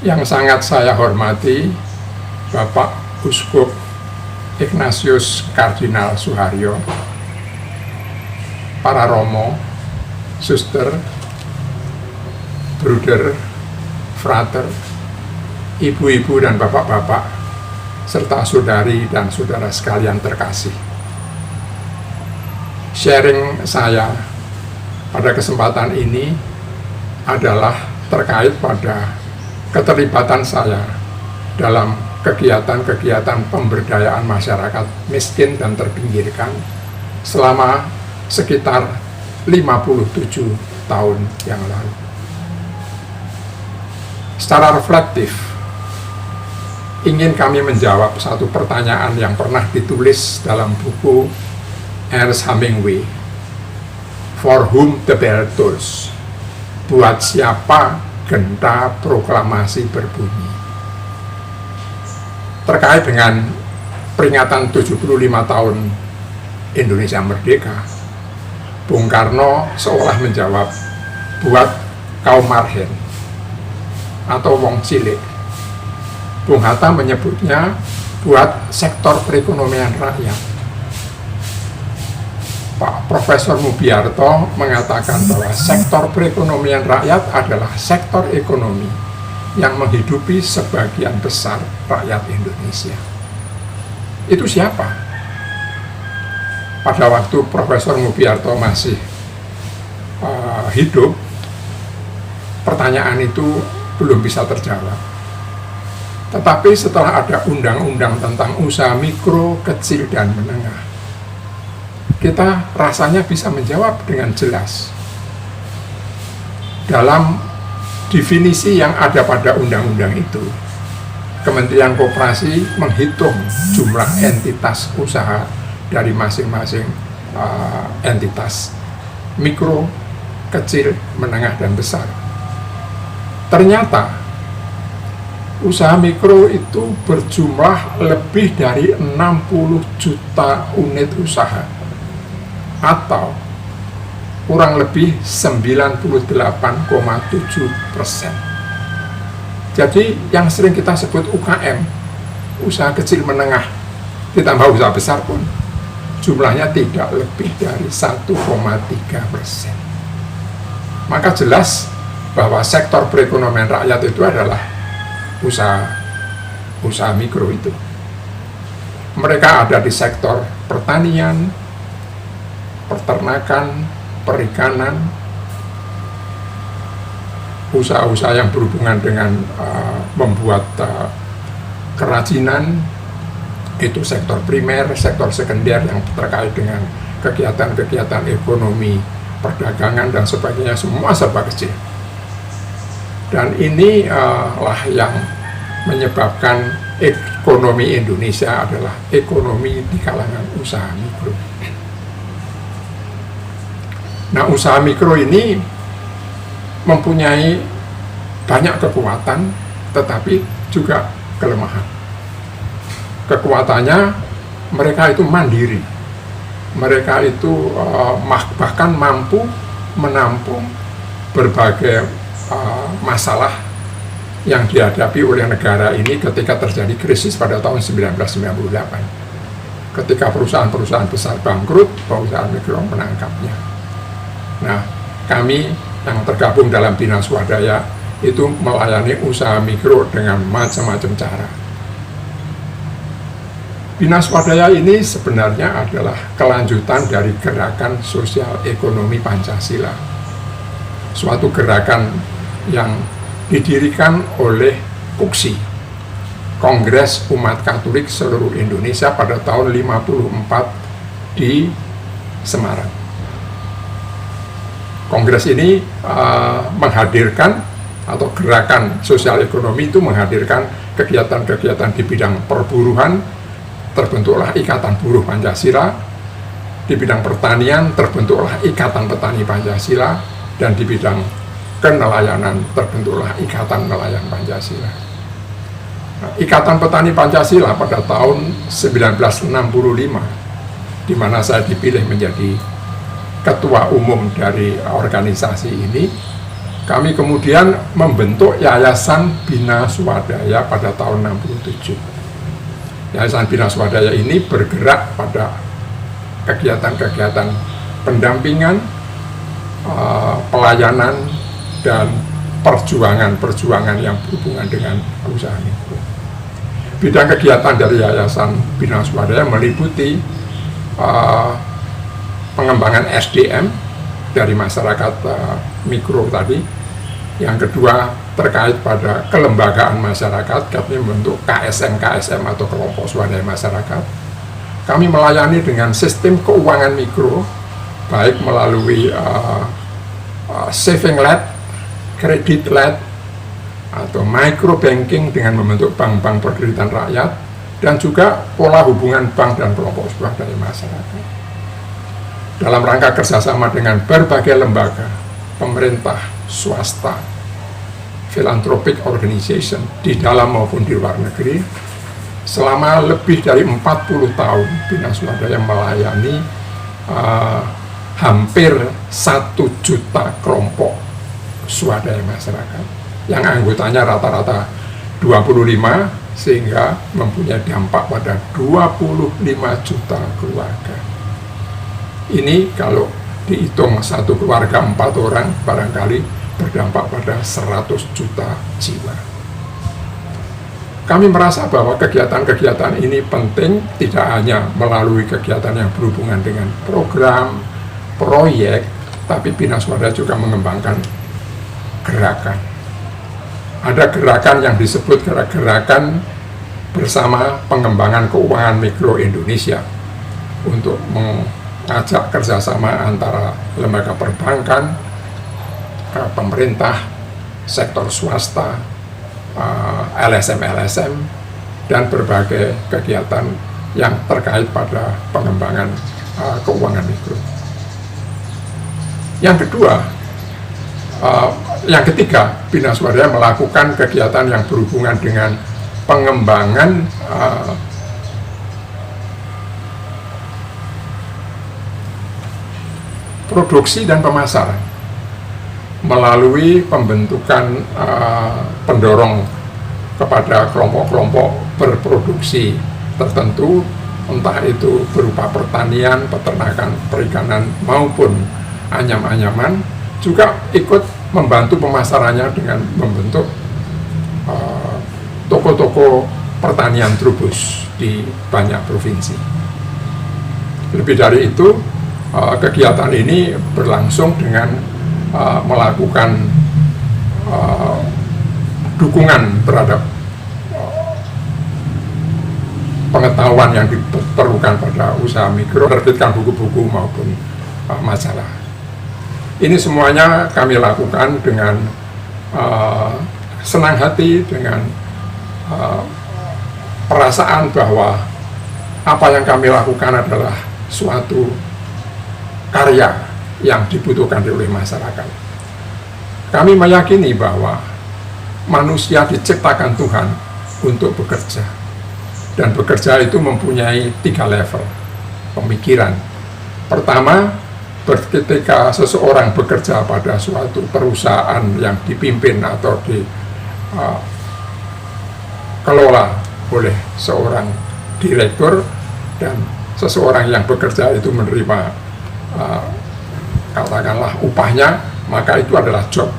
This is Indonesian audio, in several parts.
Yang sangat saya hormati Bapak Uskup Ignatius Kardinal Suharyo, para romo, suster, bruder, frater, ibu-ibu dan bapak-bapak, serta saudari dan saudara sekalian terkasih. Sharing saya pada kesempatan ini adalah terkait pada keterlibatan saya dalam kegiatan-kegiatan pemberdayaan masyarakat miskin dan terpinggirkan selama sekitar 57 tahun yang lalu. Secara reflektif, ingin kami menjawab satu pertanyaan yang pernah ditulis dalam buku Ernest Hemingway, For Whom the Bell Tolls, buat siapa genta proklamasi berbunyi. Terkait dengan peringatan 75 tahun Indonesia Merdeka, Bung Karno seolah menjawab, buat kaum marhen atau wong cilik. Bung Hatta menyebutnya buat sektor perekonomian rakyat. Pak Profesor Mubiarto mengatakan bahwa sektor perekonomian rakyat adalah sektor ekonomi yang menghidupi sebagian besar rakyat Indonesia. Itu siapa? Pada waktu Profesor Mubiarto masih hidup, pertanyaan itu belum bisa terjawab. Tetapi setelah ada undang-undang tentang usaha mikro, kecil, dan menengah, kita rasanya bisa menjawab dengan jelas. Dalam definisi yang ada pada undang-undang itu, Kementerian Koperasi menghitung jumlah entitas usaha dari masing-masing entitas, mikro, kecil, menengah, dan besar. Ternyata usaha mikro itu berjumlah lebih dari 60 juta unit usaha, atau kurang lebih 98,7%. Jadi yang sering kita sebut UKM, usaha kecil menengah, ditambah usaha besar pun jumlahnya tidak lebih dari 1,3%. Maka jelas bahwa sektor perekonomian rakyat itu adalah usaha mikro itu. Mereka ada di sektor pertanian, peternakan, perikanan, usaha-usaha yang berhubungan dengan membuat kerajinan, itu sektor primer, sektor sekunder yang terkait dengan kegiatan-kegiatan ekonomi, perdagangan, dan sebagainya, semua serba kecil. Dan ini lah yang menyebabkan ekonomi Indonesia adalah ekonomi di kalangan usaha mikro. Nah, usaha mikro ini mempunyai banyak kekuatan, tetapi juga kelemahan. Kekuatannya, mereka itu mandiri. Mereka itu bahkan mampu menampung berbagai masalah yang dihadapi oleh negara ini ketika terjadi krisis pada tahun 1998. Ketika perusahaan-perusahaan besar bangkrut, perusahaan mikro menangkapnya. Nah, kami yang tergabung dalam Bina Swadaya itu melayani usaha mikro dengan macam-macam cara. Bina Swadaya ini sebenarnya adalah kelanjutan dari gerakan sosial ekonomi Pancasila. Suatu gerakan yang didirikan oleh KUKSI, Kongres Umat Katolik Seluruh Indonesia, pada tahun 54 di Semarang. Kongres ini menghadirkan, atau gerakan sosial ekonomi itu menghadirkan kegiatan-kegiatan di bidang perburuhan, terbentuklah Ikatan Buruh Pancasila. Di bidang pertanian terbentuklah Ikatan Petani Pancasila, dan di bidang kenelayanan terbentuklah Ikatan Nelayan Pancasila. Nah, Ikatan Petani Pancasila pada tahun 1965, di mana saya dipilih menjadi ketua umum dari organisasi ini, Kami kemudian membentuk Yayasan Bina Swadaya pada tahun 67. Yayasan Bina Swadaya ini bergerak pada kegiatan-kegiatan pendampingan, pelayanan, dan perjuangan-perjuangan yang berhubungan dengan usaha mikro. Bidang kegiatan dari Yayasan Bina Swadaya meliputi pengembangan SDM dari masyarakat mikro tadi. Yang kedua, terkait pada kelembagaan masyarakat, kami membentuk KSM atau kelompok swadaya masyarakat. Kami melayani dengan sistem keuangan mikro, baik melalui saving led, kredit led, atau micro banking dengan membentuk bank-bank perkreditan rakyat, dan juga pola hubungan bank dan kelompok swadaya masyarakat. Dalam rangka kerjasama dengan berbagai lembaga, pemerintah, swasta, philanthropic organization di dalam maupun di luar negeri, selama lebih dari 40 tahun Bina Swadaya melayani hampir 1 juta kelompok swadaya masyarakat yang anggotanya rata-rata 25, sehingga mempunyai dampak pada 25 juta keluarga. Ini kalau dihitung satu keluarga 4 orang, barangkali berdampak pada 100 juta jiwa. Kami merasa bahwa kegiatan-kegiatan ini penting, tidak hanya melalui kegiatan yang berhubungan dengan program, proyek, tapi Bina Swadaya juga mengembangkan gerakan. Ada gerakan yang disebut gerakan bersama pengembangan keuangan mikro Indonesia untuk mengajak kerjasama antara lembaga perbankan, pemerintah, sektor swasta, LSM, dan berbagai kegiatan yang terkait pada pengembangan keuangan mikro. Yang ketiga, Bina Swadaya melakukan kegiatan yang berhubungan dengan pengembangan produksi dan pemasaran melalui pembentukan pendorong kepada kelompok-kelompok berproduksi tertentu, entah itu berupa pertanian, peternakan, perikanan, maupun anyam-anyaman, juga ikut membantu pemasarannya dengan membentuk toko-toko pertanian trubus di banyak provinsi. Lebih dari itu, kegiatan ini berlangsung dengan melakukan dukungan terhadap pengetahuan yang diperlukan pada usaha mikro, menerbitkan buku-buku maupun majalah. Ini semuanya kami lakukan dengan senang hati, dengan perasaan bahwa apa yang kami lakukan adalah suatu karya yang dibutuhkan oleh masyarakat. Kami meyakini bahwa manusia diciptakan Tuhan untuk bekerja, dan bekerja itu mempunyai 3 level pemikiran. Pertama, ketika seseorang bekerja pada suatu perusahaan yang dipimpin atau dikelola oleh seorang direktur, dan seseorang yang bekerja itu menerima katakanlah upahnya, maka itu adalah job.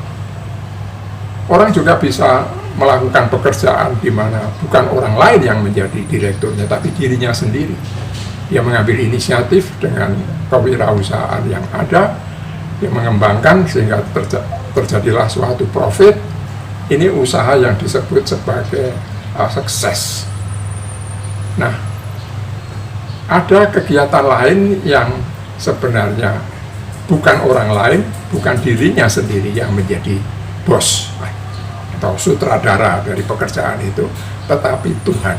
Orang juga bisa melakukan pekerjaan di mana bukan orang lain yang menjadi direkturnya, tapi dirinya sendiri. Dia mengambil inisiatif dengan kewirausahaan yang ada, dia mengembangkan sehingga terjadilah suatu profit. Ini usaha yang disebut sebagai sukses. Nah, ada kegiatan lain yang sebenarnya bukan orang lain, bukan dirinya sendiri yang menjadi bos atau sutradara dari pekerjaan itu, tetapi Tuhan.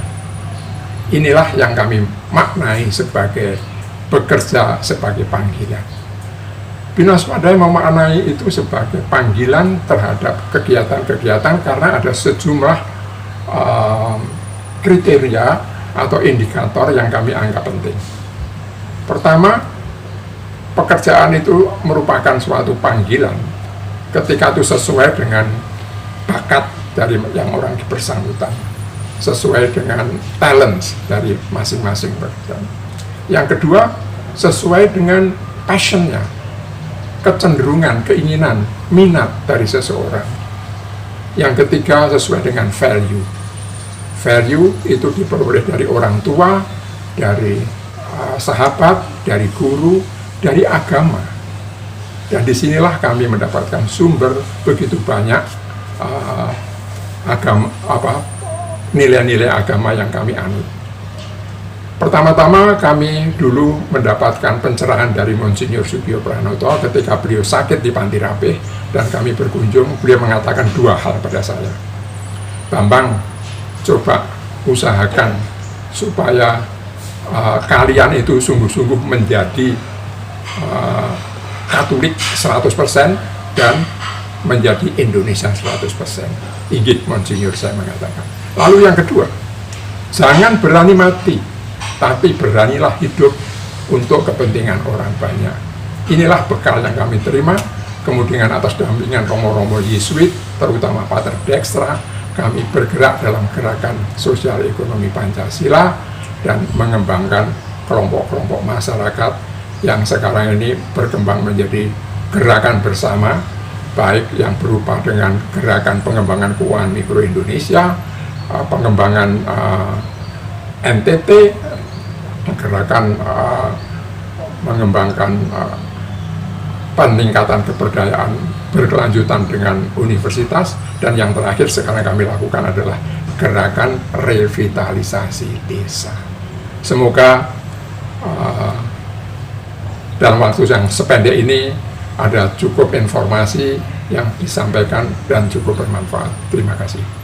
Inilah yang kami maknai sebagai bekerja sebagai panggilan. Bina Swadaya memaknai itu sebagai panggilan terhadap kegiatan-kegiatan karena ada sejumlah kriteria atau indikator yang kami anggap penting. Pertama, pekerjaan itu merupakan suatu panggilan ketika itu sesuai dengan bakat dari yang orang bersangkutan, sesuai dengan talent dari masing-masing pekerjaan. Yang kedua, sesuai dengan passionnya, kecenderungan, keinginan, minat dari seseorang. Yang ketiga, sesuai dengan value. Value itu diperoleh dari orang tua, dari sahabat, dari guru, dari agama. Dan disinilah kami mendapatkan sumber begitu banyak nilai-nilai agama yang kami anut. Pertama-tama kami dulu mendapatkan pencerahan dari Monsinyur Sugio Pranoto ketika beliau sakit di Panti Rapih, dan kami berkunjung. Beliau mengatakan dua hal pada saya. Bambang, coba usahakan supaya kalian itu sungguh-sungguh menjadi Katolik 100% dan menjadi Indonesia 100%. Inggih Monsinyur, saya mengatakan. Lalu yang kedua, jangan berani mati, tapi beranilah hidup untuk kepentingan orang banyak. Inilah bekal yang kami terima. Kemudian atas dampingan romo-romo Yesuit, terutama Pater Dextra, kami bergerak dalam gerakan sosial ekonomi Pancasila dan mengembangkan kelompok-kelompok masyarakat yang sekarang ini berkembang menjadi gerakan bersama, baik yang berupa dengan gerakan pengembangan keuangan mikro Indonesia, pengembangan NTT, gerakan mengembangkan peningkatan keberdayaan berkelanjutan dengan universitas, dan yang terakhir sekarang kami lakukan adalah gerakan revitalisasi desa. Semoga dalam waktu yang sependek ini ada cukup informasi yang disampaikan dan cukup bermanfaat. Terima kasih.